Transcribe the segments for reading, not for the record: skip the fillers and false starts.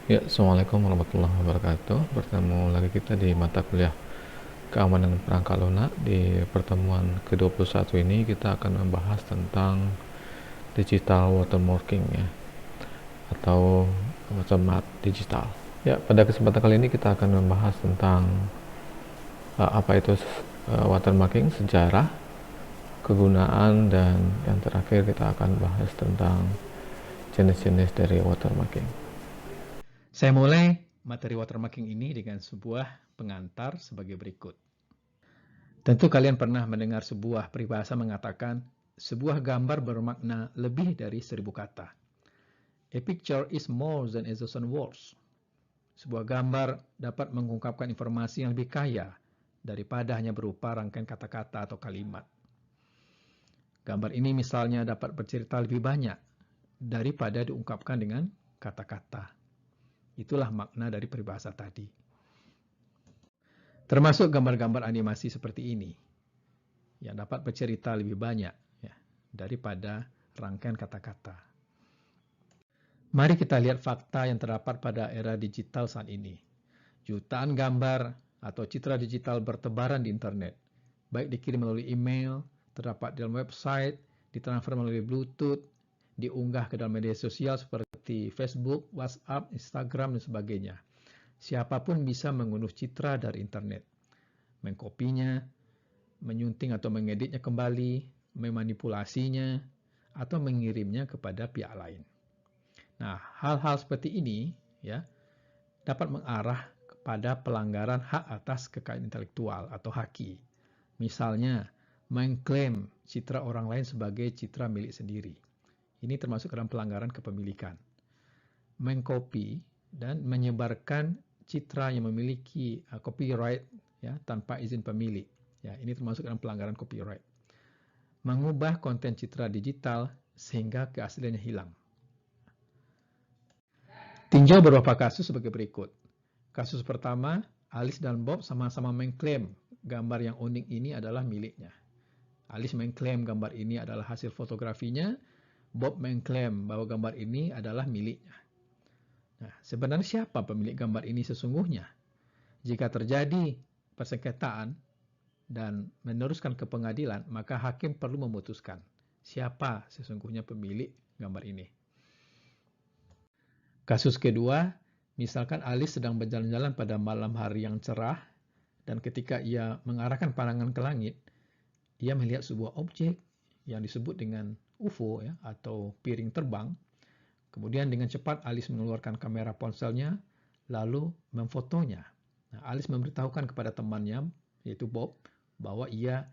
Ya, Assalamualaikum warahmatullahi wabarakatuh. Bertemu lagi kita di mata kuliah keamanan perangkat lunak. Di pertemuan ke-21 ini kita akan membahas tentang digital watermarking ya, atau watermark digital. Ya, pada kesempatan kali ini kita akan membahas tentang apa itu watermarking, sejarah, kegunaan, dan yang terakhir kita akan bahas tentang jenis-jenis dari watermarking. Saya mulai materi watermarking ini dengan sebuah pengantar sebagai berikut. Tentu kalian pernah mendengar sebuah peribahasa mengatakan, sebuah gambar bermakna lebih dari 1000 kata. A picture is more than a thousand words. Sebuah gambar dapat mengungkapkan informasi yang lebih kaya daripada hanya berupa rangkaian kata-kata atau kalimat. Gambar ini misalnya dapat bercerita lebih banyak daripada diungkapkan dengan kata-kata. Itulah makna dari peribahasa tadi. Termasuk gambar-gambar animasi seperti ini, yang dapat bercerita lebih banyak ya, daripada rangkaian kata-kata. Mari kita lihat fakta yang terdapat pada era digital saat ini. Jutaan gambar atau citra digital bertebaran di internet, baik dikirim melalui email, terdapat dalam website, ditransfer melalui Bluetooth, diunggah ke dalam media sosial seperti Facebook, WhatsApp, Instagram, dan sebagainya. Siapapun bisa mengunduh citra dari internet, mengkopinya, menyunting atau mengeditnya kembali, memanipulasinya, atau mengirimnya kepada pihak lain. Nah, hal-hal seperti ini ya dapat mengarah kepada pelanggaran hak atas kekayaan intelektual atau haki. Misalnya, mengklaim citra orang lain sebagai citra milik sendiri. Ini termasuk dalam pelanggaran kepemilikan. Mengcopy dan menyebarkan citra yang memiliki copyright ya tanpa izin pemilik. Ya, ini termasuk dalam pelanggaran copyright. Mengubah konten citra digital sehingga keasliannya hilang. Tinjau beberapa kasus sebagai berikut. Kasus pertama, Alice dan Bob sama-sama mengklaim gambar yang unik ini adalah miliknya. Alice mengklaim gambar ini adalah hasil fotografinya, Bob mengklaim bahwa gambar ini adalah miliknya. Nah, sebenarnya siapa pemilik gambar ini sesungguhnya? Jika terjadi persengketaan dan meneruskan ke pengadilan, maka hakim perlu memutuskan siapa sesungguhnya pemilik gambar ini. Kasus kedua, misalkan Alice sedang berjalan-jalan pada malam hari yang cerah, dan ketika ia mengarahkan pandangan ke langit, ia melihat sebuah objek yang disebut dengan UFO ya, atau piring terbang. Kemudian dengan cepat Alice mengeluarkan kamera ponselnya, lalu memfotonya. Nah, Alice memberitahukan kepada temannya, yaitu Bob, bahwa ia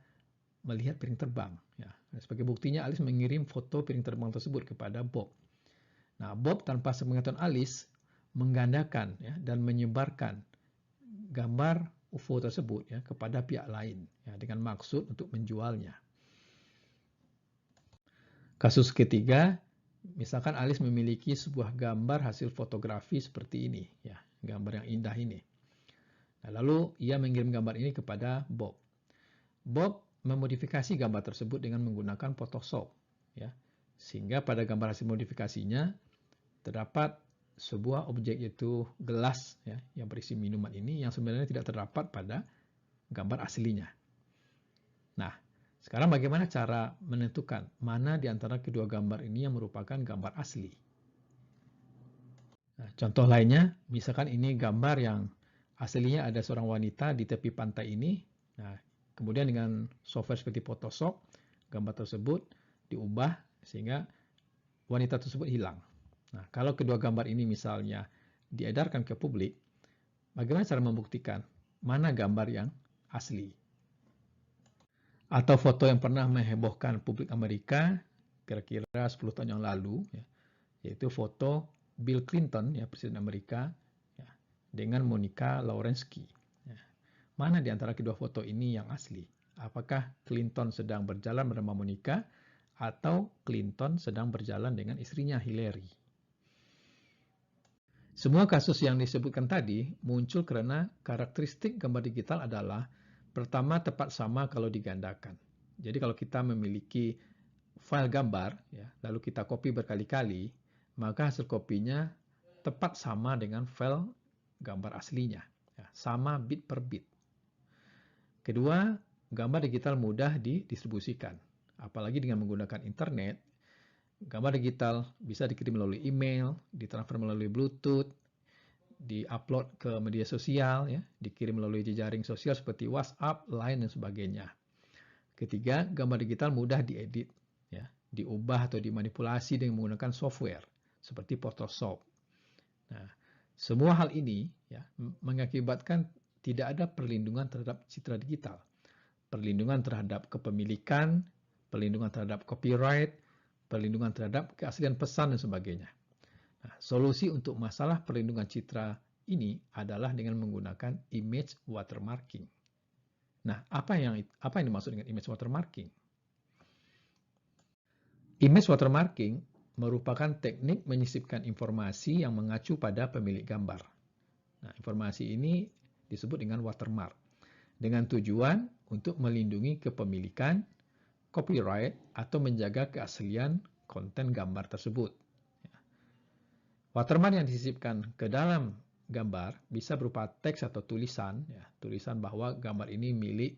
melihat piring terbang. Ya. Sebagai buktinya, Alice mengirim foto piring terbang tersebut kepada Bob. Nah, Bob tanpa sepengetahuan Alice menggandakan ya, dan menyebarkan gambar UFO tersebut ya, kepada pihak lain ya, dengan maksud untuk menjualnya. Kasus ketiga, misalkan Alice memiliki sebuah gambar hasil fotografi seperti ini, ya, gambar yang indah ini. Nah, lalu ia mengirim gambar ini kepada Bob. Bob memodifikasi gambar tersebut dengan menggunakan Photoshop, ya, sehingga pada gambar hasil modifikasinya terdapat sebuah objek yaitu gelas ya, yang berisi minuman ini yang sebenarnya tidak terdapat pada gambar aslinya. Nah, sekarang bagaimana cara menentukan mana di antara kedua gambar ini yang merupakan gambar asli? Nah, contoh lainnya, misalkan ini gambar yang aslinya ada seorang wanita di tepi pantai ini. Nah, kemudian dengan software seperti Photoshop, gambar tersebut diubah sehingga wanita tersebut hilang. Nah, kalau kedua gambar ini misalnya diedarkan ke publik, bagaimana cara membuktikan mana gambar yang asli? Atau foto yang pernah menghebohkan publik Amerika kira-kira 10 tahun yang lalu, ya, yaitu foto Bill Clinton, ya, Presiden Amerika, ya, dengan Monica Lewinsky. Ya. Mana di antara kedua foto ini yang asli? Apakah Clinton sedang berjalan bersama Monica atau Clinton sedang berjalan dengan istrinya Hillary? Semua kasus yang disebutkan tadi muncul karena karakteristik gambar digital adalah pertama tepat sama kalau digandakan. Jadi kalau kita memiliki file gambar, ya, lalu kita copy berkali-kali, maka hasil kopinya tepat sama dengan file gambar aslinya, ya, sama bit per bit. Kedua, gambar digital mudah didistribusikan. Apalagi dengan menggunakan internet, gambar digital bisa dikirim melalui email, ditransfer melalui Bluetooth, diupload ke media sosial, ya, dikirim melalui jejaring sosial seperti WhatsApp, Line, dan sebagainya. Ketiga, gambar digital mudah diedit, ya, diubah atau dimanipulasi dengan menggunakan software seperti Photoshop. Nah, semua hal ini, ya, mengakibatkan tidak ada perlindungan terhadap citra digital, perlindungan terhadap kepemilikan, perlindungan terhadap copyright, perlindungan terhadap keaslian pesan, dan sebagainya. Nah, solusi untuk masalah perlindungan citra ini adalah dengan menggunakan image watermarking. Nah, apa yang dimaksud dengan image watermarking? Image watermarking merupakan teknik menyisipkan informasi yang mengacu pada pemilik gambar. Nah, informasi ini disebut dengan watermark, dengan tujuan untuk melindungi kepemilikan, copyright, atau menjaga keaslian konten gambar tersebut. Watermark yang disisipkan ke dalam gambar bisa berupa teks atau tulisan, ya, tulisan bahwa gambar ini milik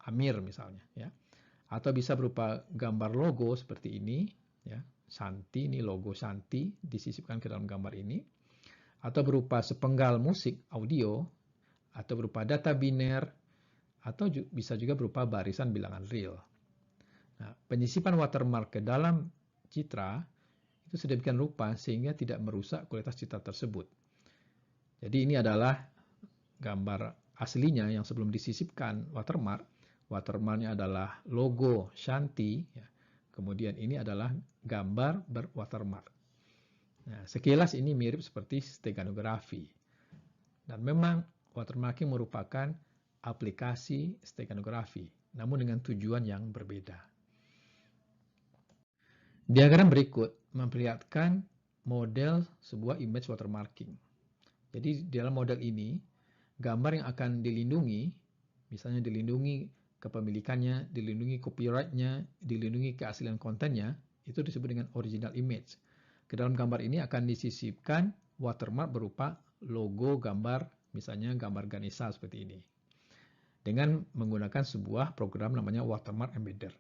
Amir misalnya, ya, atau bisa berupa gambar logo seperti ini, ya, Santi, ini logo Santi disisipkan ke dalam gambar ini, atau berupa sepenggal musik audio, atau berupa data biner, atau bisa juga berupa barisan bilangan real. Nah, penyisipan watermark ke dalam citra itu sedemikian rupa sehingga tidak merusak kualitas citra tersebut. Jadi ini adalah gambar aslinya yang sebelum disisipkan watermark. Watermarknya adalah logo Shanti, ya. Kemudian ini adalah gambar berwatermark. Nah, sekilas ini mirip seperti steganografi. Dan memang watermarking merupakan aplikasi steganografi, namun dengan tujuan yang berbeda. Diagram berikut memperlihatkan model sebuah image watermarking. Jadi dalam model ini, gambar yang akan dilindungi, misalnya dilindungi kepemilikannya, dilindungi copyright-nya, dilindungi keaslian kontennya, itu disebut dengan original image. Ke dalam gambar ini akan disisipkan watermark berupa logo gambar, misalnya gambar Ganesha seperti ini, dengan menggunakan sebuah program namanya watermark embedder.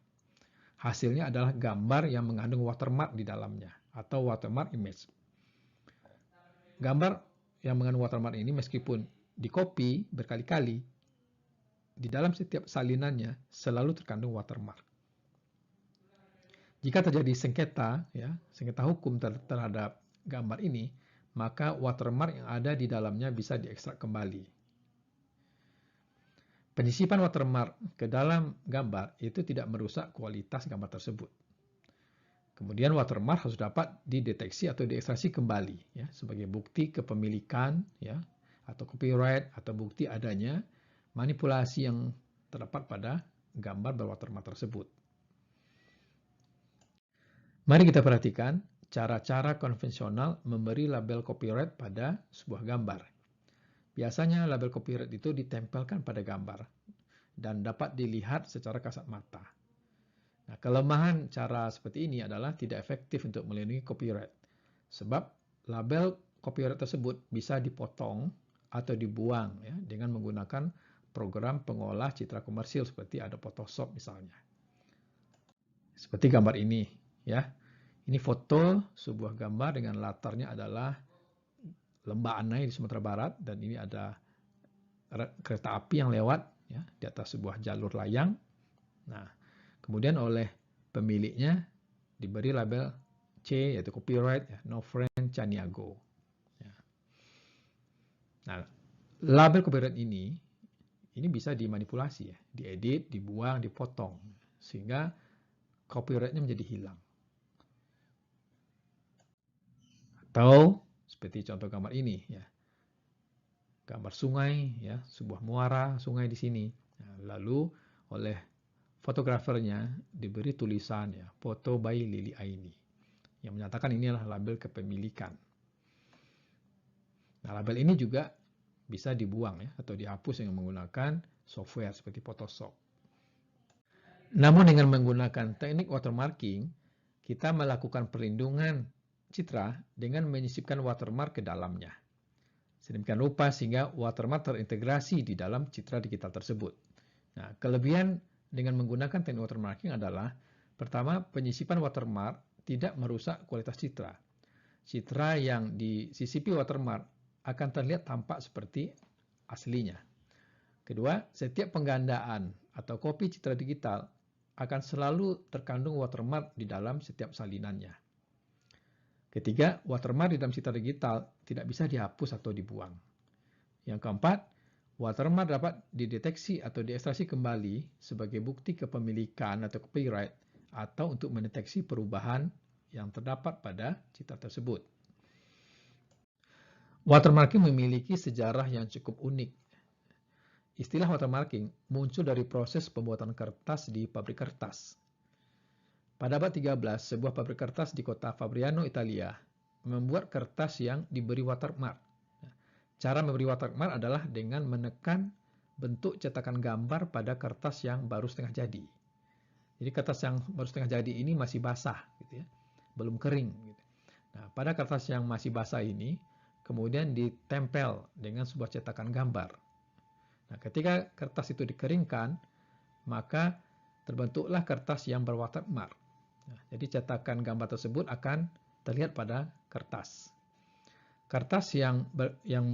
Hasilnya adalah gambar yang mengandung watermark di dalamnya, atau watermark image. Gambar yang mengandung watermark ini meskipun di-copy berkali-kali, di dalam setiap salinannya selalu terkandung watermark. Jika terjadi sengketa, ya, sengketa hukum terhadap gambar ini, maka watermark yang ada di dalamnya bisa diekstrak kembali. Penyisipan watermark ke dalam gambar itu tidak merusak kualitas gambar tersebut. Kemudian watermark harus dapat dideteksi atau diekstraksi kembali, ya, sebagai bukti kepemilikan, ya, atau copyright, atau bukti adanya manipulasi yang terdapat pada gambar berwatermark tersebut. Mari kita perhatikan cara-cara konvensional memberi label copyright pada sebuah gambar. Biasanya label copyright itu ditempelkan pada gambar dan dapat dilihat secara kasat mata. Nah, kelemahan cara seperti ini adalah tidak efektif untuk melindungi copyright, sebab label copyright tersebut bisa dipotong atau dibuang, ya, dengan menggunakan program pengolah citra komersil seperti ada Photoshop misalnya. Seperti gambar ini, ya. Ini foto sebuah gambar dengan latarnya adalah Lembah Anai di Sumatera Barat, dan ini ada kereta api yang lewat, ya, di atas sebuah jalur layang. Nah, kemudian oleh pemiliknya diberi label C, yaitu copyright, ya, Nofren Caniago. Ya. Nah, label copyright ini bisa dimanipulasi, ya, diedit, dibuang, dipotong, sehingga copyright-nya menjadi hilang. Atau seperti contoh gambar ini, ya, gambar sungai, ya, sebuah muara sungai di sini. Nah, lalu oleh fotografernya diberi tulisan, ya, foto by Lili Aini, yang menyatakan ini adalah label kepemilikan. Nah, label ini juga bisa dibuang, ya, atau dihapus dengan menggunakan software seperti Photoshop. Namun dengan menggunakan teknik watermarking, kita melakukan perlindungan citra dengan menyisipkan watermark ke dalamnya. Sedemikian rupa sehingga watermark terintegrasi di dalam citra digital tersebut. Nah, kelebihan dengan menggunakan teknik watermarking adalah, pertama, penyisipan watermark tidak merusak kualitas citra. Citra yang disisipi watermark akan terlihat tampak seperti aslinya. Kedua, setiap penggandaan atau kopi citra digital akan selalu terkandung watermark di dalam setiap salinannya. Ketiga, watermark di dalam citra digital tidak bisa dihapus atau dibuang. Yang keempat, watermark dapat dideteksi atau diekstraksi kembali sebagai bukti kepemilikan atau copyright atau untuk mendeteksi perubahan yang terdapat pada citra tersebut. Watermarking memiliki sejarah yang cukup unik. Istilah watermarking muncul dari proses pembuatan kertas di pabrik kertas. Pada abad 13, sebuah pabrik kertas di kota Fabriano, Italia, membuat kertas yang diberi watermark. Cara memberi watermark adalah dengan menekan bentuk cetakan gambar pada kertas yang baru setengah jadi. Jadi kertas yang baru setengah jadi ini masih basah, gitu ya, belum kering. Gitu. Nah, pada kertas yang masih basah ini, kemudian ditempel dengan sebuah cetakan gambar. Nah, ketika kertas itu dikeringkan, maka terbentuklah kertas yang berwatermark. Nah, jadi cetakan gambar tersebut akan terlihat pada kertas. Kertas yang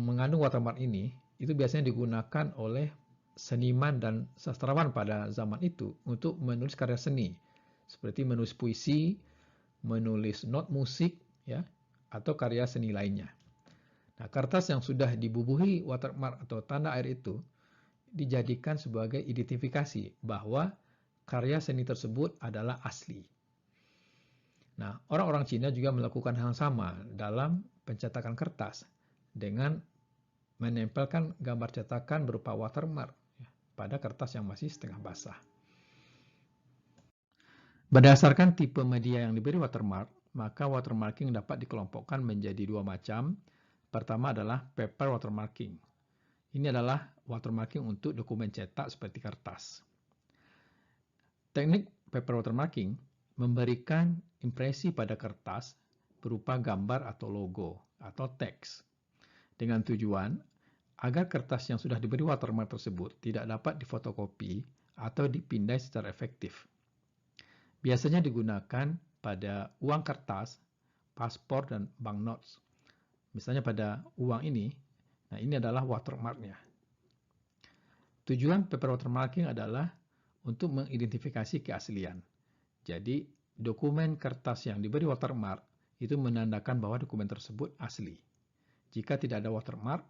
mengandung watermark ini itu biasanya digunakan oleh seniman dan sastrawan pada zaman itu untuk menulis karya seni, seperti menulis puisi, menulis not musik, ya, atau karya seni lainnya. Nah, kertas yang sudah dibubuhi watermark atau tanda air itu dijadikan sebagai identifikasi bahwa karya seni tersebut adalah asli. Nah, orang-orang Cina juga melakukan hal yang sama dalam pencetakan kertas dengan menempelkan gambar cetakan berupa watermark pada kertas yang masih setengah basah. Berdasarkan tipe media yang diberi watermark, maka watermarking dapat dikelompokkan menjadi dua macam. Pertama adalah paper watermarking. Ini adalah watermarking untuk dokumen cetak seperti kertas. Teknik paper watermarking memberikan impresi pada kertas berupa gambar atau logo atau teks dengan tujuan agar kertas yang sudah diberi watermark tersebut tidak dapat difotokopi atau dipindai secara efektif. Biasanya digunakan pada uang kertas, paspor, dan banknotes. Misalnya pada uang ini, nah ini adalah watermarknya. Tujuan paper watermarking adalah untuk mengidentifikasi keaslian. Jadi, dokumen kertas yang diberi watermark itu menandakan bahwa dokumen tersebut asli. Jika tidak ada watermark,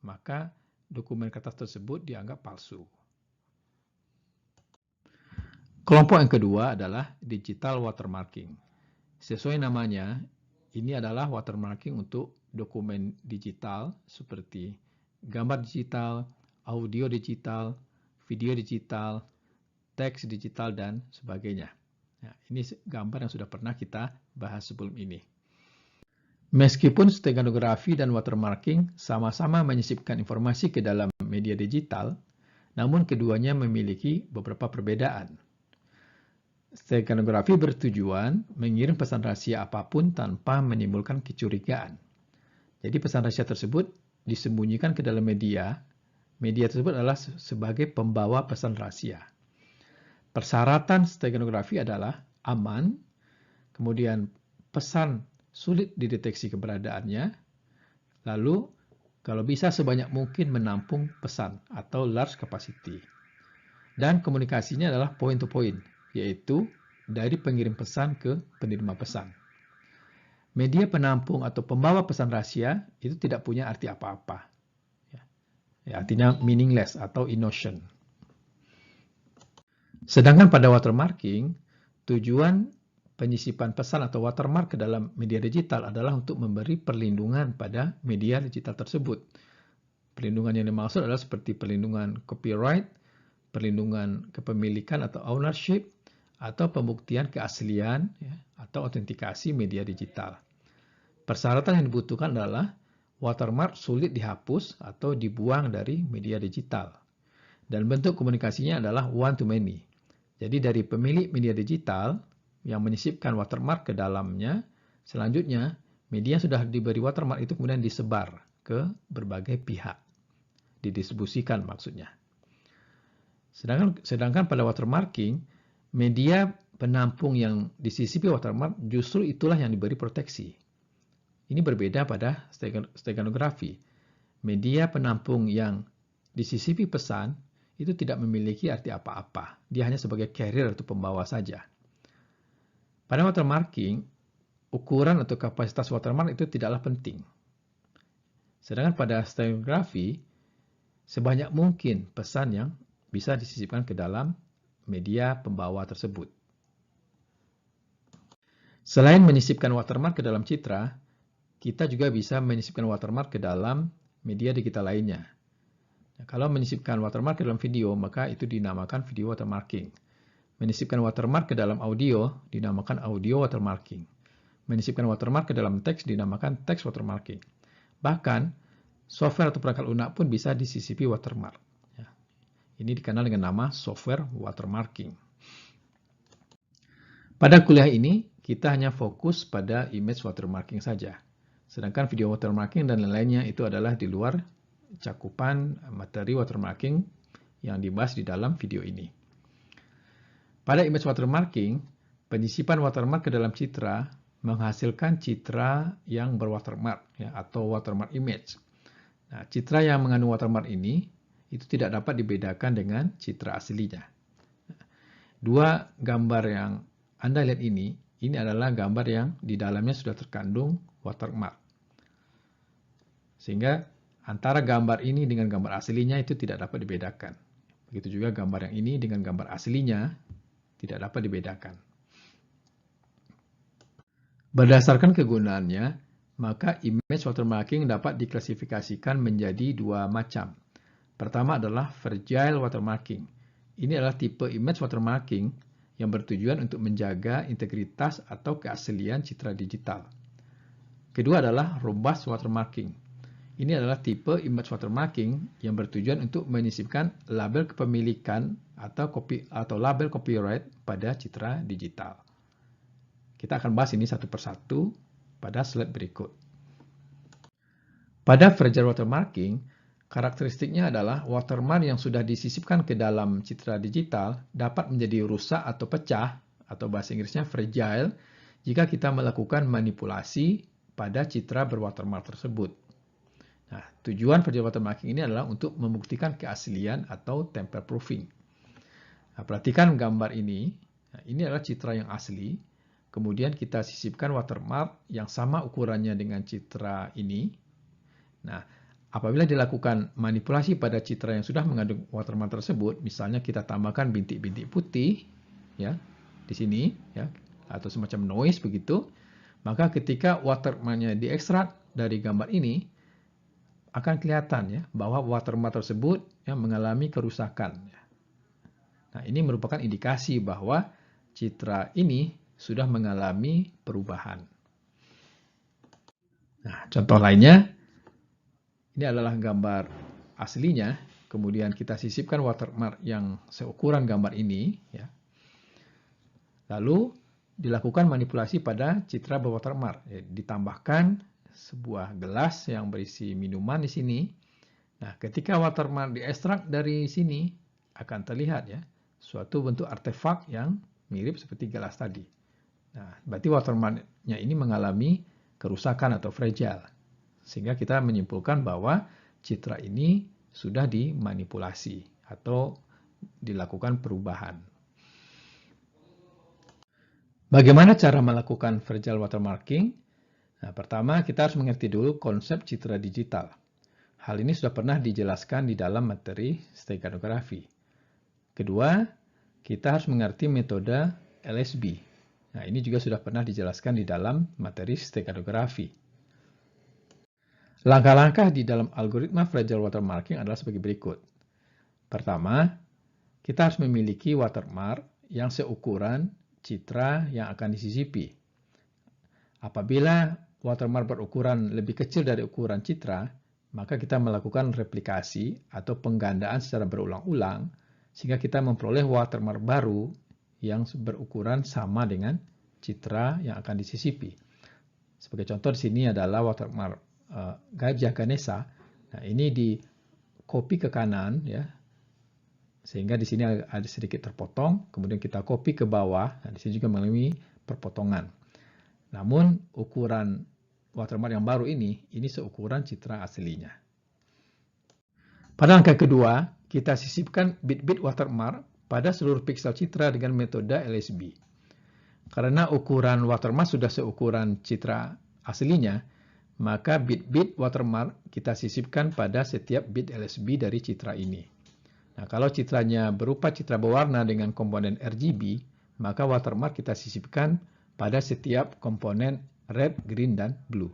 maka dokumen kertas tersebut dianggap palsu. Kelompok yang kedua adalah digital watermarking. Sesuai namanya, ini adalah watermarking untuk dokumen digital seperti gambar digital, audio digital, video digital, teks digital, dan sebagainya. Nah, ini gambar yang sudah pernah kita bahas sebelum ini. Meskipun steganografi dan watermarking sama-sama menyisipkan informasi ke dalam media digital, namun keduanya memiliki beberapa perbedaan. Steganografi bertujuan mengirim pesan rahasia apapun tanpa menimbulkan kecurigaan. Jadi pesan rahasia tersebut disembunyikan ke dalam media. Media tersebut adalah sebagai pembawa pesan rahasia. Persyaratan steganografi adalah aman, kemudian pesan sulit dideteksi keberadaannya, lalu kalau bisa sebanyak mungkin menampung pesan atau large capacity. Dan komunikasinya adalah point to point, yaitu dari pengirim pesan ke penerima pesan. Media penampung atau pembawa pesan rahasia itu tidak punya arti apa-apa. Ya, artinya meaningless atau innocent. Sedangkan pada watermarking, tujuan penyisipan pesan atau watermark ke dalam media digital adalah untuk memberi perlindungan pada media digital tersebut. Perlindungan yang dimaksud adalah seperti perlindungan copyright, perlindungan kepemilikan atau ownership, atau pembuktian keaslian ya, atau autentikasi media digital. Persyaratan yang dibutuhkan adalah watermark sulit dihapus atau dibuang dari media digital. Dan bentuk komunikasinya adalah one to many. Jadi dari pemilik media digital yang menyisipkan watermark ke dalamnya, selanjutnya media sudah diberi watermark itu kemudian disebar ke berbagai pihak, didistribusikan maksudnya. Sedangkan pada watermarking, media penampung yang disisipi watermark justru itulah yang diberi proteksi. Ini berbeda pada steganografi. Media penampung yang disisipi pesan itu tidak memiliki arti apa-apa. Dia hanya sebagai carrier atau pembawa saja. Pada watermarking, ukuran atau kapasitas watermark itu tidaklah penting. Sedangkan pada stenografi, sebanyak mungkin pesan yang bisa disisipkan ke dalam media pembawa tersebut. Selain menyisipkan watermark ke dalam citra, kita juga bisa menyisipkan watermark ke dalam media digital lainnya. Nah, kalau menyisipkan watermark ke dalam video, maka itu dinamakan video watermarking. Menyisipkan watermark ke dalam audio dinamakan audio watermarking. Menyisipkan watermark ke dalam teks dinamakan text watermarking. Bahkan, software atau perangkat lunak pun bisa disisipi watermark. Ini dikenal dengan nama software watermarking. Pada kuliah ini, kita hanya fokus pada image watermarking saja. Sedangkan video watermarking dan lain-lainnya itu adalah di luar cakupan materi watermarking yang dibahas di dalam video ini. Pada image watermarking, penyisipan watermark ke dalam citra menghasilkan citra yang berwatermark atau watermark image. Nah, citra yang mengandung watermark ini itu tidak dapat dibedakan dengan citra aslinya. Dua gambar yang Anda lihat ini adalah gambar yang di dalamnya sudah terkandung watermark. Sehingga antara gambar ini dengan gambar aslinya itu tidak dapat dibedakan. Begitu juga gambar yang ini dengan gambar aslinya tidak dapat dibedakan. Berdasarkan kegunaannya, maka image watermarking dapat diklasifikasikan menjadi dua macam. Pertama adalah fragile watermarking. Ini adalah tipe image watermarking yang bertujuan untuk menjaga integritas atau keaslian citra digital. Kedua adalah robust watermarking. Ini adalah tipe image watermarking yang bertujuan untuk menyisipkan label kepemilikan atau label copyright pada citra digital. Kita akan bahas ini satu persatu pada slide berikut. Pada fragile watermarking, karakteristiknya adalah watermark yang sudah disisipkan ke dalam citra digital dapat menjadi rusak atau pecah, atau bahasa Inggrisnya fragile, jika kita melakukan manipulasi pada citra berwatermark tersebut. Nah, tujuan fragile watermarking ini adalah untuk membuktikan keaslian atau tamper proofing. Nah, perhatikan gambar ini. Nah, ini adalah citra yang asli. Kemudian kita sisipkan watermark yang sama ukurannya dengan citra ini. Nah, apabila dilakukan manipulasi pada citra yang sudah mengandung watermark tersebut, misalnya kita tambahkan bintik-bintik putih, ya, di sini, ya, atau semacam noise begitu, maka ketika watermarknya diekstrak dari gambar ini, akan kelihatan ya bahwa watermark tersebut ya, mengalami kerusakan. Nah, ini merupakan indikasi bahwa citra ini sudah mengalami perubahan. Nah, contoh lainnya, ini adalah gambar aslinya, kemudian kita sisipkan watermark yang seukuran gambar ini, ya. Lalu dilakukan manipulasi pada citra berwatermark, ya, ditambahkan sebuah gelas yang berisi minuman di sini. Nah, ketika watermark diekstrak dari sini, akan terlihat ya suatu bentuk artefak yang mirip seperti gelas tadi. Nah, berarti watermarknya ini mengalami kerusakan atau fragile. Sehingga kita menyimpulkan bahwa citra ini sudah dimanipulasi atau dilakukan perubahan. Bagaimana cara melakukan fragile watermarking? Nah, pertama kita harus mengerti dulu konsep citra digital. Hal ini sudah pernah dijelaskan di dalam materi steganografi. Kedua, kita harus mengerti metode LSB. Nah, ini juga sudah pernah dijelaskan di dalam materi steganografi. Langkah-langkah di dalam algoritma fragile watermarking adalah sebagai berikut. Pertama, kita harus memiliki watermark yang seukuran citra yang akan disisipi. Apabila watermark berukuran lebih kecil dari ukuran citra, maka kita melakukan replikasi atau penggandaan secara berulang-ulang sehingga kita memperoleh watermark baru yang berukuran sama dengan citra yang akan disisipi. Sebagai contoh di sini adalah watermark Gaib Ganesha. Nah, ini di copy ke kanan ya. Sehingga di sini ada sedikit terpotong, kemudian kita copy ke bawah. Nah, di sini juga mengalami perpotongan. Namun ukuran watermark yang baru ini seukuran citra aslinya. Pada langkah kedua, kita sisipkan bit-bit watermark pada seluruh piksel citra dengan metode LSB. Karena ukuran watermark sudah seukuran citra aslinya, maka bit-bit watermark kita sisipkan pada setiap bit LSB dari citra ini. Nah, kalau citranya berupa citra berwarna dengan komponen RGB, maka watermark kita sisipkan pada setiap komponen red, green, dan blue.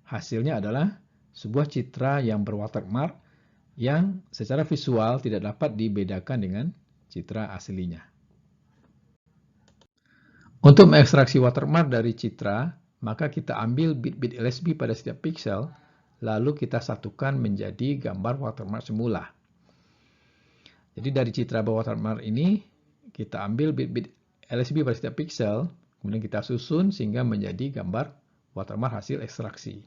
Hasilnya adalah sebuah citra yang berwatermark yang secara visual tidak dapat dibedakan dengan citra aslinya. Untuk mengekstraksi watermark dari citra, maka kita ambil bit-bit LSB pada setiap pixel, lalu kita satukan menjadi gambar watermark semula. Jadi dari citra berwatermark ini, kita ambil bit-bit LSB pada setiap pixel, kemudian kita susun sehingga menjadi gambar watermark hasil ekstraksi.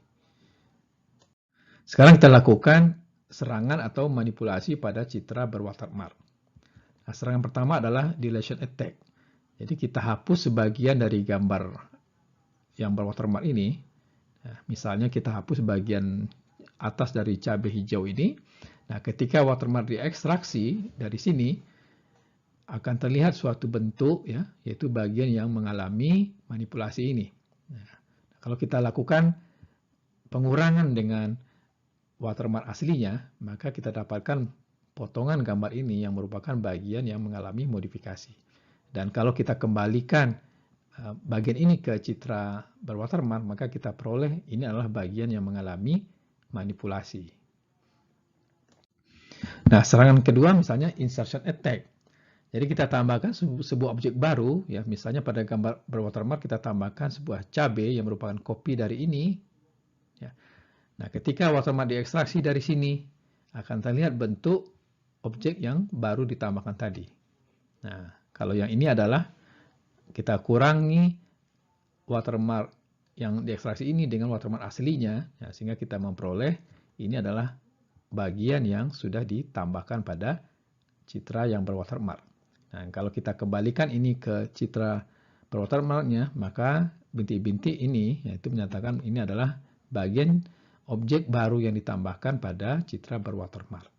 Sekarang kita lakukan serangan atau manipulasi pada citra berwatermark. Nah, serangan pertama adalah deletion attack. Jadi kita hapus sebagian dari gambar yang berwatermark ini. Nah, misalnya kita hapus bagian atas dari cabai hijau ini. Nah, ketika watermark diekstraksi dari sini, akan terlihat suatu bentuk, ya, yaitu bagian yang mengalami manipulasi ini. Nah, kalau kita lakukan pengurangan dengan watermark aslinya, maka kita dapatkan potongan gambar ini yang merupakan bagian yang mengalami modifikasi. Dan kalau kita kembalikan bagian ini ke citra berwatermark, maka kita peroleh ini adalah bagian yang mengalami manipulasi. Nah, serangan kedua misalnya insertion attack. Jadi kita tambahkan sebuah objek baru, ya, misalnya pada gambar berwatermark kita tambahkan sebuah cabai yang merupakan kopi dari ini. Ya. Nah, ketika watermark diekstraksi dari sini, akan terlihat bentuk objek yang baru ditambahkan tadi. Nah, kalau yang ini adalah kita kurangi watermark yang diekstraksi ini dengan watermark aslinya, ya, sehingga kita memperoleh ini adalah bagian yang sudah ditambahkan pada citra yang berwatermark. Nah, kalau kita kembalikan ini ke citra berwatermarknya, maka bintik-bintik ini yaitu menyatakan ini adalah bagian objek baru yang ditambahkan pada citra berwatermark.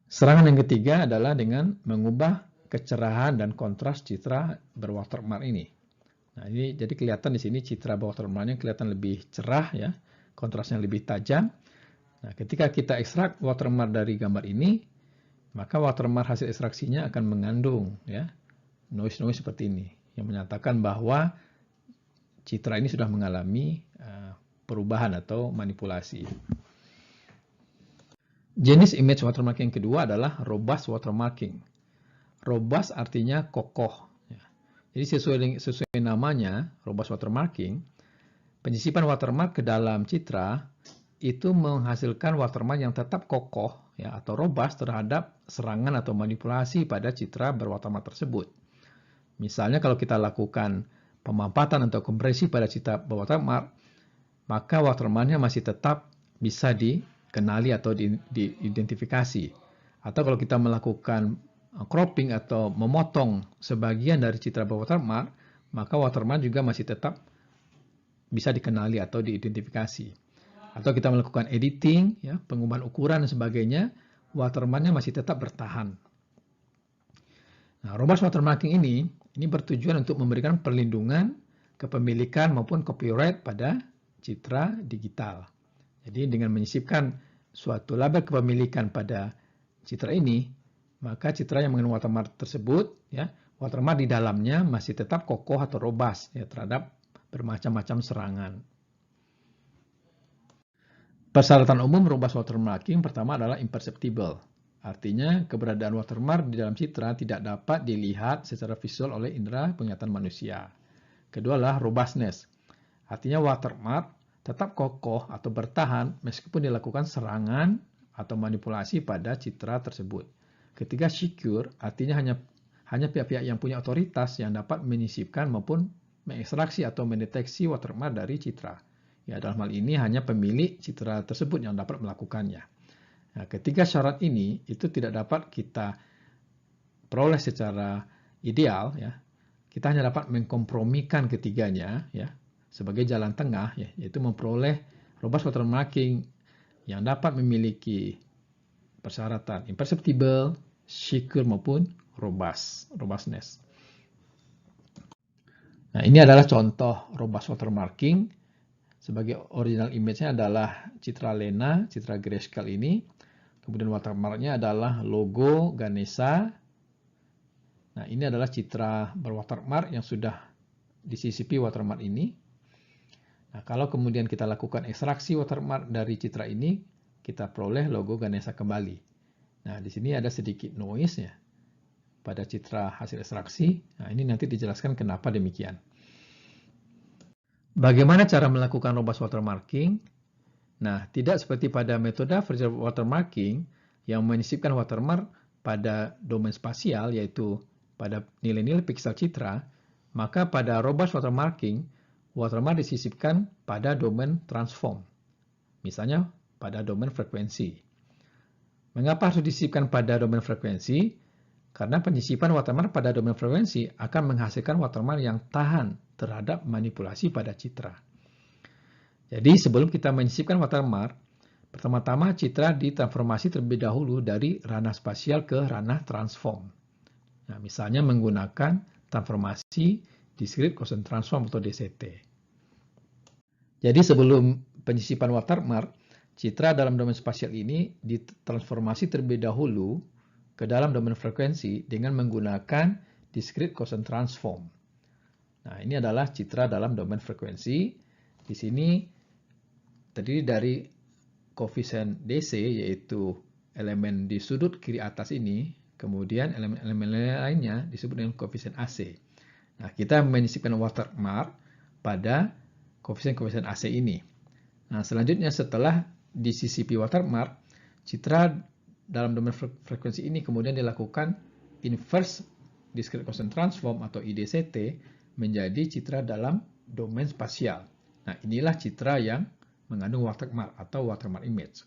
Serangan yang ketiga adalah dengan mengubah kecerahan dan kontras citra berwatermark ini. Nah, ini jadi kelihatan di sini citra berwatermarknya kelihatan lebih cerah, ya, kontrasnya lebih tajam. Nah, ketika kita ekstrak watermark dari gambar ini, maka watermark hasil ekstraksinya akan mengandung, ya, noise-noise seperti ini yang menyatakan bahwa citra ini sudah mengalami perubahan atau manipulasi. Jenis image watermarking yang kedua adalah robust watermarking. Robust artinya kokoh. Ya. Jadi sesuai namanya, robust watermarking, penyisipan watermark ke dalam citra itu menghasilkan watermark yang tetap kokoh, ya, atau robust terhadap serangan atau manipulasi pada citra berwatermark tersebut. Misalnya kalau kita lakukan pemampatan atau kompresi pada citra berwatermark, maka watermarknya masih tetap bisa dikenali atau diidentifikasi. Atau kalau kita melakukan cropping atau memotong sebagian dari citra berwatermark, maka watermark juga masih tetap bisa dikenali atau diidentifikasi. Atau kita melakukan editing, ya, pengubahan ukuran dan sebagainya, watermarknya masih tetap bertahan. Nah, robust watermarking ini bertujuan untuk memberikan perlindungan kepemilikan maupun copyright pada citra digital. Jadi dengan menyisipkan suatu label kepemilikan pada citra ini, maka citra yang mengandung watermark tersebut, ya, watermark di dalamnya masih tetap kokoh atau robust, ya, terhadap bermacam-macam serangan. Persyaratan umum robust watermarking pertama adalah imperceptible. Artinya keberadaan watermark di dalam citra tidak dapat dilihat secara visual oleh indera penglihatan manusia. Kedua adalah robustness. Artinya watermark tetap kokoh atau bertahan meskipun dilakukan serangan atau manipulasi pada citra tersebut. Ketiga, secure, artinya hanya pihak-pihak yang punya otoritas yang dapat menyisipkan maupun mengekstraksi atau mendeteksi watermark dari citra. Ya, dalam hal ini hanya pemilik citra tersebut yang dapat melakukannya. Nah, ketiga syarat ini itu tidak dapat kita peroleh secara ideal, ya. Kita hanya dapat mengkompromikan ketiganya, ya, sebagai jalan tengah, ya, yaitu memperoleh robust watermarking yang dapat memiliki persyaratan imperceptible, secure maupun robustness. Nah, ini adalah contoh robust watermarking. Sebagai original image-nya adalah citra Lena, citra grayscale ini. Kemudian watermark-nya adalah logo Ganesha. Nah, ini adalah citra berwatermark yang sudah disisipi watermark ini. Nah, kalau kemudian kita lakukan ekstraksi watermark dari citra ini, kita peroleh logo Ganesha kembali. Nah, di sini ada sedikit noise ya pada citra hasil ekstraksi. Nah, ini nanti dijelaskan kenapa demikian. Bagaimana cara melakukan robust watermarking? Nah, tidak seperti pada metode virtual watermarking yang menyisipkan watermark pada domain spasial, yaitu pada nilai-nilai piksel citra, maka pada robust watermarking, watermark disisipkan pada domain transform, misalnya pada domain frekuensi. Mengapa harus disisipkan pada domain frekuensi? Karena penyisipan watermark pada domain frekuensi akan menghasilkan watermark yang tahan terhadap manipulasi pada citra. Jadi sebelum kita menyisipkan watermark, pertama-tama citra ditransformasi terlebih dahulu dari ranah spasial ke ranah transform. Nah, misalnya menggunakan transformasi discrete Gaussian transform atau DCT. Jadi sebelum penyisipan watermark, citra dalam domain spasial ini ditransformasi terlebih dahulu ke dalam domain frekuensi dengan menggunakan discrete Gaussian transform. Nah, ini adalah citra dalam domain frekuensi. Di sini terdiri dari koefisien DC, yaitu elemen di sudut kiri atas ini, kemudian elemen-elemen lainnya disebut dengan koefisien AC. Nah, kita menyisipkan watermark pada koefisien-koefisien AC ini. Nah, selanjutnya setelah disisipi watermark, citra dalam domain frekuensi ini kemudian dilakukan inverse discrete Gaussian transform atau IDCT menjadi citra dalam domain spasial. Nah, inilah citra yang mengandung watermark atau watermark image.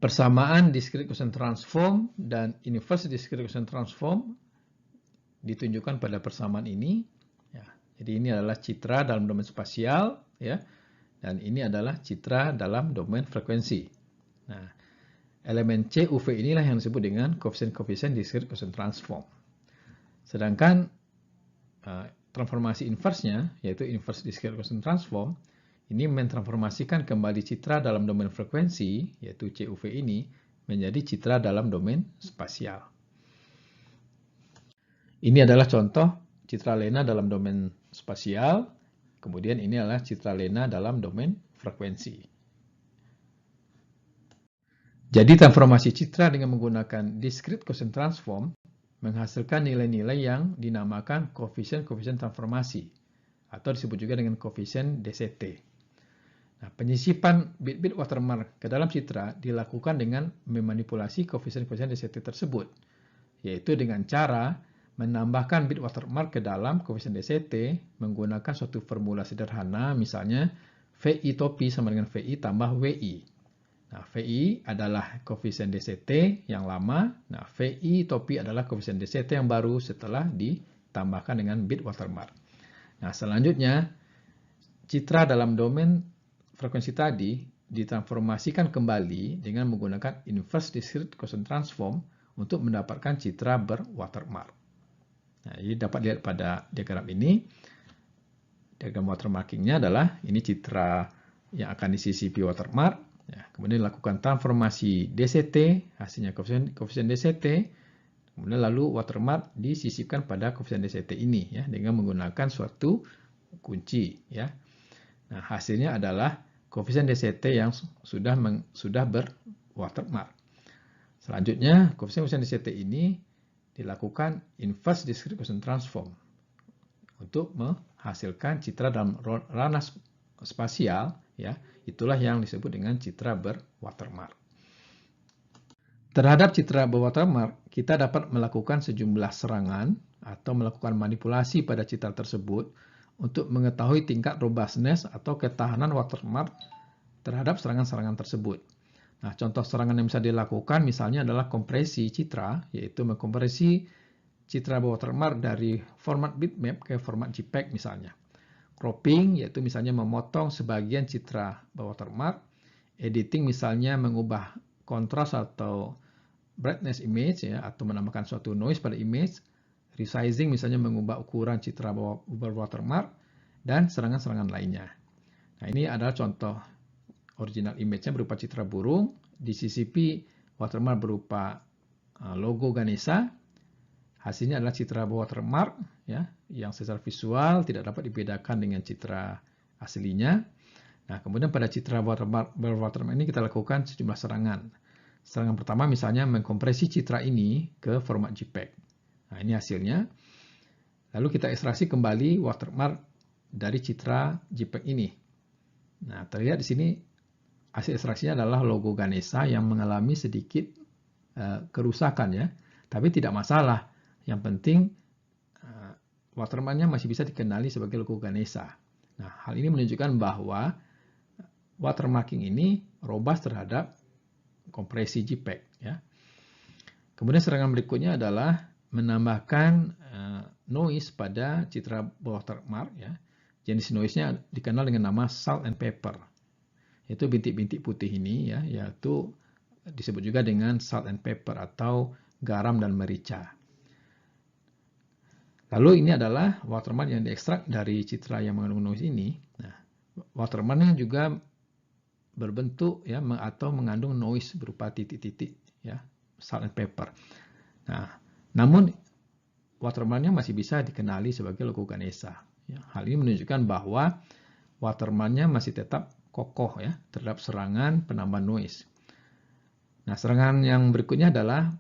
Persamaan discrete Gaussian transform dan inverse discrete Gaussian transform ditunjukkan pada persamaan ini. Ya, jadi ini adalah citra dalam domain spasial, ya, dan ini adalah citra dalam domain frekuensi. Nah, elemen CUV inilah yang disebut dengan koefisien-koefisien discrete Gaussian transform. Sedangkan transformasi inverse-nya, yaitu inverse discrete Gaussian transform, ini mentransformasikan kembali citra dalam domain frekuensi, yaitu CUV ini, menjadi citra dalam domain spasial. Ini adalah contoh citra Lena dalam domain spasial, kemudian ini adalah citra Lena dalam domain frekuensi. Jadi transformasi citra dengan menggunakan discrete Gaussian transform menghasilkan nilai-nilai yang dinamakan koefisien-koefisien transformasi atau disebut juga dengan koefisien DCT. Nah, penyisipan bit-bit watermark ke dalam citra dilakukan dengan memanipulasi koefisien-koefisien DCT tersebut, yaitu dengan cara menambahkan bit watermark ke dalam koefisien DCT menggunakan suatu formula sederhana, misalnya VI topi sama dengan VI tambah WI. Nah, VI adalah koefisien DCT yang lama. Nah, VI topi adalah koefisien DCT yang baru setelah ditambahkan dengan bit watermark. Nah, selanjutnya, citra dalam domain frekuensi tadi ditransformasikan kembali dengan menggunakan inverse discrete Gaussian transform untuk mendapatkan citra berwatermark. Nah, ini dapat dilihat pada diagram ini. Diagram watermarkingnya adalah ini citra yang akan disisipi watermark. Ya, kemudian lakukan transformasi DCT, hasilnya koefisien DCT, kemudian lalu watermark disisipkan pada koefisien DCT ini, ya, dengan menggunakan suatu kunci, ya. Nah, hasilnya adalah koefisien DCT yang sudah berwatermark. Selanjutnya, koefisien DCT ini dilakukan inverse discrete Gaussian transform untuk menghasilkan citra dalam ranah spasial, ya. Itulah yang disebut dengan citra berwatermark. Terhadap citra berwatermark, kita dapat melakukan sejumlah serangan atau melakukan manipulasi pada citra tersebut untuk mengetahui tingkat robustness atau ketahanan watermark terhadap serangan-serangan tersebut. Nah, contoh serangan yang bisa dilakukan misalnya adalah kompresi citra, yaitu mengkompresi citra watermark dari format bitmap ke format JPEG misalnya. Cropping, yaitu misalnya memotong sebagian citra watermark. Editing misalnya mengubah kontras atau brightness image, ya, atau menambahkan suatu noise pada image. Resizing misalnya mengubah ukuran citra watermark, dan serangan-serangan lainnya. Nah, ini adalah contoh original image-nya berupa citra burung, di CCP watermark berupa logo Ganesha. Hasilnya adalah citra watermark, ya, yang secara visual tidak dapat dibedakan dengan citra aslinya. Nah, kemudian pada citra watermark ini kita lakukan sejumlah serangan. Serangan pertama misalnya mengkompresi citra ini ke format JPEG. Nah, ini hasilnya. Lalu kita ekstraksi kembali watermark dari citra JPEG ini. Nah, terlihat di sini hasil ekstraksinya adalah logo Ganesha yang mengalami sedikit kerusakan, ya. Tapi tidak masalah. Yang penting watermarknya masih bisa dikenali sebagai logo Ganesha. Nah, hal ini menunjukkan bahwa watermarking ini robust terhadap kompresi JPEG, ya. Kemudian serangan berikutnya adalah menambahkan noise pada citra watermark, ya. Jenis noise-nya dikenal dengan nama salt and pepper. Itu bintik-bintik putih ini, ya, yaitu disebut juga dengan salt and pepper atau garam dan merica. Lalu ini adalah watermark yang diekstrak dari citra yang mengandung noise ini. Nah, watermarknya juga berbentuk, ya, atau mengandung noise berupa titik-titik, ya, salt and pepper. Nah, namun watermarknya masih bisa dikenali sebagai logo Ganesha. Ya, hal ini menunjukkan bahwa watermarknya masih tetap kokoh, ya, terhadap serangan penambahan noise. Nah, serangan yang berikutnya adalah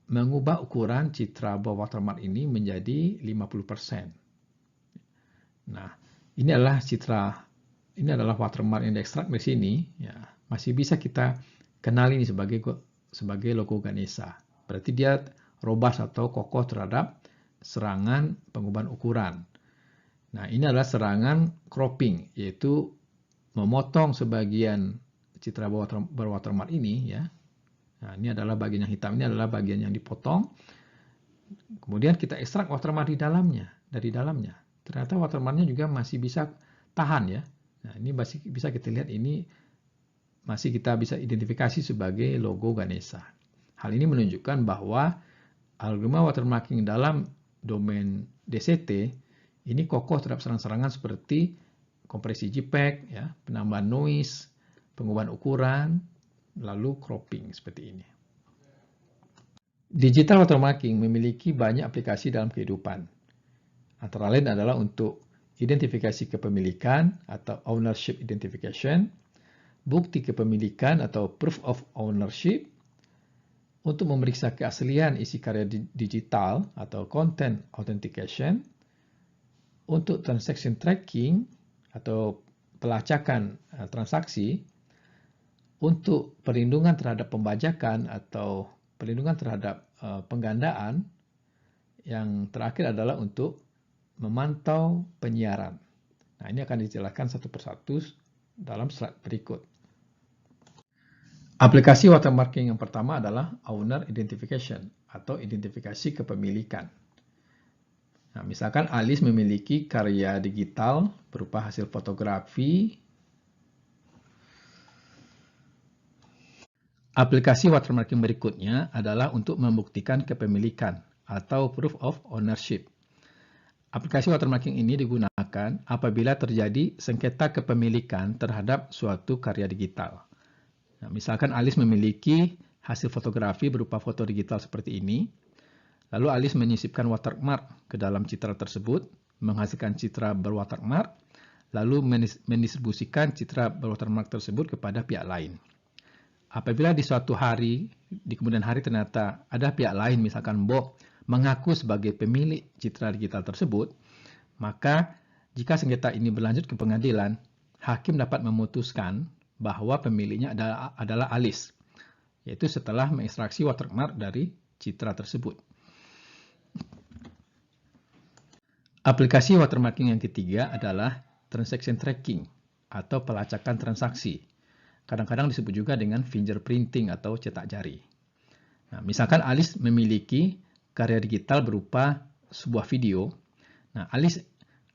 mengubah ukuran citra bawah watermark ini menjadi 50%. Nah, ini adalah watermark yang diekstrak dari sini, ya, masih bisa kita kenali ini sebagai logo Ganesha. Berarti dia robust atau kokoh terhadap serangan pengubahan ukuran. Nah, ini adalah serangan cropping, yaitu memotong sebagian citra berwatermark ini, ya. Nah, ini adalah bagian yang hitam, ini adalah bagian yang dipotong. Kemudian kita ekstrak watermark dari dalamnya. Ternyata watermarknya juga masih bisa tahan, ya. Nah, ini masih bisa kita lihat, ini masih kita bisa identifikasi sebagai logo Ganesha. Hal ini menunjukkan bahwa algoritma watermarking dalam domain DCT ini kokoh terhadap serangan-serangan seperti kompresi JPEG, ya, penambahan noise, pengubahan ukuran, lalu cropping seperti ini. Digital watermarking memiliki banyak aplikasi dalam kehidupan. Antara lain adalah untuk identifikasi kepemilikan atau ownership identification, bukti kepemilikan atau proof of ownership, untuk memeriksa keaslian isi karya digital atau content authentication, untuk transaction tracking atau pelacakan transaksi, untuk perlindungan terhadap pembajakan atau perlindungan terhadap penggandaan. Yang terakhir adalah untuk memantau penyiaran. Nah, ini akan dijelaskan satu persatu dalam slide berikut. Aplikasi watermarking yang pertama adalah owner identification atau identifikasi kepemilikan. Nah, misalkan Alice memiliki karya digital berupa hasil fotografi. Aplikasi watermarking berikutnya adalah untuk membuktikan kepemilikan atau proof of ownership. Aplikasi watermarking ini digunakan apabila terjadi sengketa kepemilikan terhadap suatu karya digital. Nah, misalkan Alice memiliki hasil fotografi berupa foto digital seperti ini. Lalu Alice menyisipkan watermark ke dalam citra tersebut, menghasilkan citra berwatermark, lalu mendistribusikan citra berwatermark tersebut kepada pihak lain. Apabila di suatu hari, di kemudian hari ternyata ada pihak lain, misalkan Bob, mengaku sebagai pemilik citra digital tersebut, maka jika sengketa ini berlanjut ke pengadilan, hakim dapat memutuskan bahwa pemiliknya adalah Alice, yaitu setelah mengekstraksi watermark dari citra tersebut. Aplikasi watermarking yang ketiga adalah transaction tracking atau pelacakan transaksi. Kadang-kadang disebut juga dengan fingerprinting atau cetak jari. Nah, misalkan Alice memiliki karya digital berupa sebuah video. Nah, Alice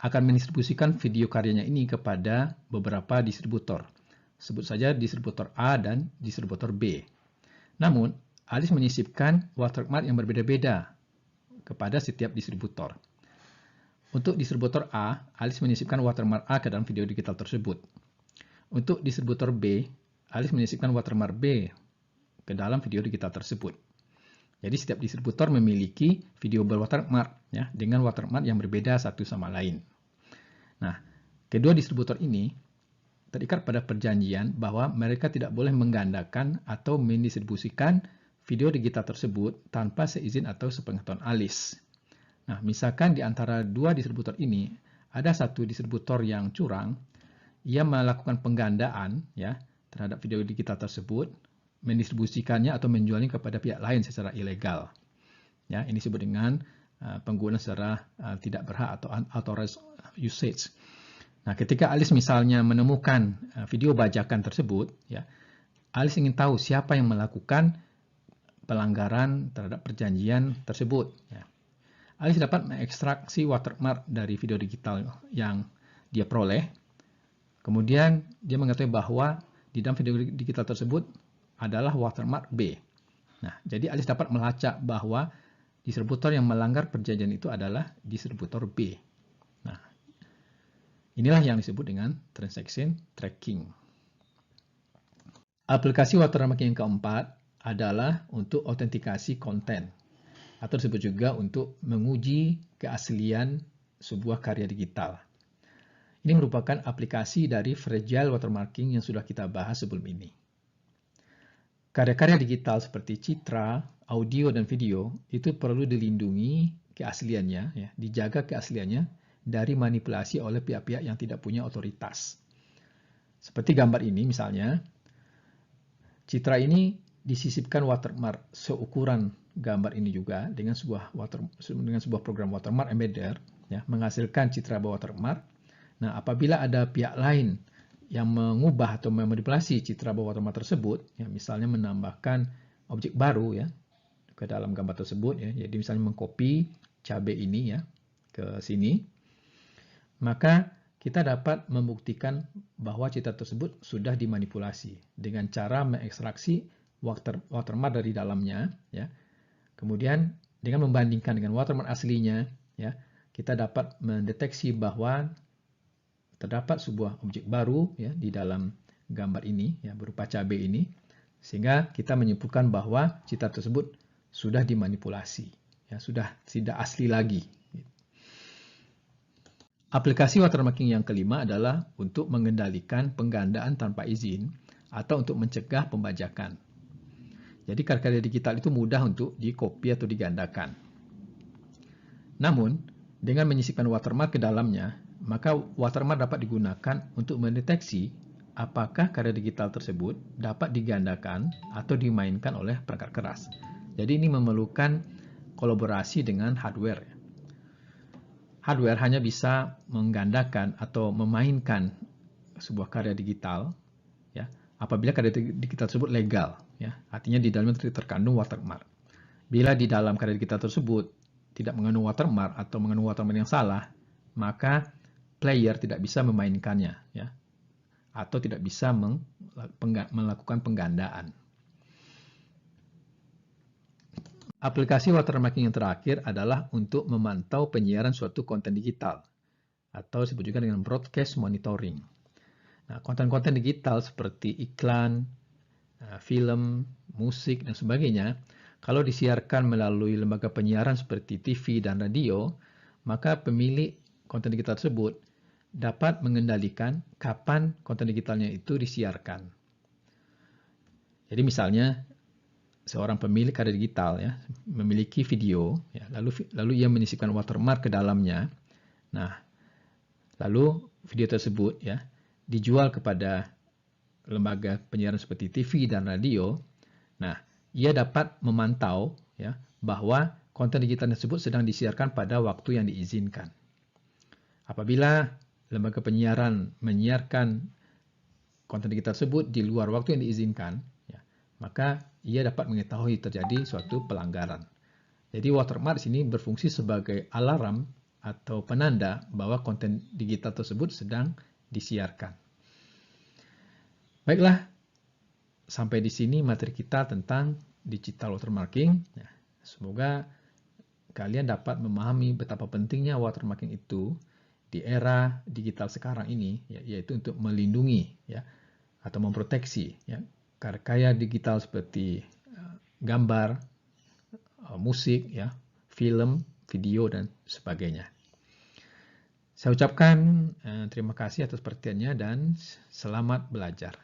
akan mendistribusikan video karyanya ini kepada beberapa distributor. Sebut saja distributor A dan distributor B. Namun, Alice menyisipkan watermark yang berbeda-beda kepada setiap distributor. Untuk distributor A, Alice menyisipkan watermark A ke dalam video digital tersebut. Untuk distributor B, Alice menyisipkan watermark B ke dalam video digital tersebut. Jadi setiap distributor memiliki video berwatermark ya, dengan watermark yang berbeda satu sama lain. Nah, kedua distributor ini terikat pada perjanjian bahwa mereka tidak boleh menggandakan atau mendistribusikan video digital tersebut tanpa seizin atau sepengetahuan Alice. Nah, misalkan di antara dua distributor ini ada satu distributor yang curang, ia melakukan penggandaan ya terhadap video digital tersebut, mendistribusikannya atau menjualnya kepada pihak lain secara ilegal. Ya, ini disebut dengan penggunaan secara tidak berhak atau unauthorized usage. Nah, ketika Alice misalnya menemukan video bajakan tersebut, ya, Alice ingin tahu siapa yang melakukan pelanggaran terhadap perjanjian tersebut. Ya. Alice dapat mengekstraksi watermark dari video digital yang dia peroleh. Kemudian dia mengetahui bahwa di dalam video digital tersebut adalah watermark B. Nah, jadi Alice dapat melacak bahwa distributor yang melanggar perjanjian itu adalah distributor B. Nah, inilah yang disebut dengan transaction tracking. Aplikasi watermarking yang keempat adalah untuk autentikasi konten, atau disebut juga untuk menguji keaslian sebuah karya digital. Ini merupakan aplikasi dari fragile watermarking yang sudah kita bahas sebelum ini. Karya-karya digital seperti citra, audio, dan video itu perlu dilindungi keasliannya, ya, dijaga keasliannya dari manipulasi oleh pihak-pihak yang tidak punya otoritas. Seperti gambar ini misalnya, citra ini disisipkan watermark seukuran gambar ini juga dengan sebuah program watermark embedder, ya, menghasilkan citra berwatermark. Nah, apabila ada pihak lain yang mengubah atau memanipulasi citra berwatermark tersebut, ya, misalnya menambahkan objek baru ya ke dalam gambar tersebut, ya, jadi misalnya mengcopy cabai ini ya ke sini, maka kita dapat membuktikan bahwa citra tersebut sudah dimanipulasi dengan cara mengekstraksi watermark dari dalamnya, ya. Kemudian dengan membandingkan dengan watermark aslinya, ya, kita dapat mendeteksi bahwa terdapat sebuah objek baru ya di dalam gambar ini ya berupa cabai ini, sehingga kita menyimpulkan bahwa citra tersebut sudah dimanipulasi, ya, sudah tidak asli lagi. Aplikasi watermarking yang kelima adalah untuk mengendalikan penggandaan tanpa izin atau untuk mencegah pembajakan. Jadi karya digital itu mudah untuk dikopi atau digandakan. Namun, dengan menyisipkan watermark ke dalamnya, maka watermark dapat digunakan untuk mendeteksi apakah karya digital tersebut dapat digandakan atau dimainkan oleh perangkat keras. Jadi ini memerlukan kolaborasi dengan hardware. Hardware hanya bisa menggandakan atau memainkan sebuah karya digital ya, apabila karya digital tersebut legal, ya, artinya di dalamnya terkandung watermark. Bila di dalam karya digital tersebut tidak mengandung watermark atau mengandung watermark yang salah, maka player tidak bisa memainkannya, ya, atau tidak bisa melakukan penggandaan. Aplikasi watermarking yang terakhir adalah untuk memantau penyiaran suatu konten digital, atau disebut juga dengan broadcast monitoring. Nah, konten-konten digital seperti iklan, film, musik, dan sebagainya, kalau disiarkan melalui lembaga penyiaran seperti TV dan radio, maka pemilik konten digital tersebut dapat mengendalikan kapan konten digitalnya itu disiarkan. Jadi misalnya seorang pemilik karya digital ya memiliki video, ya, lalu ia menyisipkan watermark ke dalamnya. Nah, lalu video tersebut ya dijual kepada lembaga penyiaran seperti TV dan radio. Nah, ia dapat memantau ya bahwa konten digital tersebut sedang disiarkan pada waktu yang diizinkan. Apabila lembaga penyiaran menyiarkan konten digital tersebut di luar waktu yang diizinkan, ya, maka ia dapat mengetahui terjadi suatu pelanggaran. Jadi watermark di sini berfungsi sebagai alarm atau penanda bahwa konten digital tersebut sedang disiarkan. Baiklah, sampai di sini materi kita tentang digital watermarking. Ya, semoga kalian dapat memahami betapa pentingnya watermarking itu di era digital sekarang ini, ya, yaitu untuk melindungi, ya, atau memproteksi, ya, karya digital seperti gambar, musik, ya, film, video, dan sebagainya. Saya ucapkan terima kasih atas perhatiannya dan selamat belajar.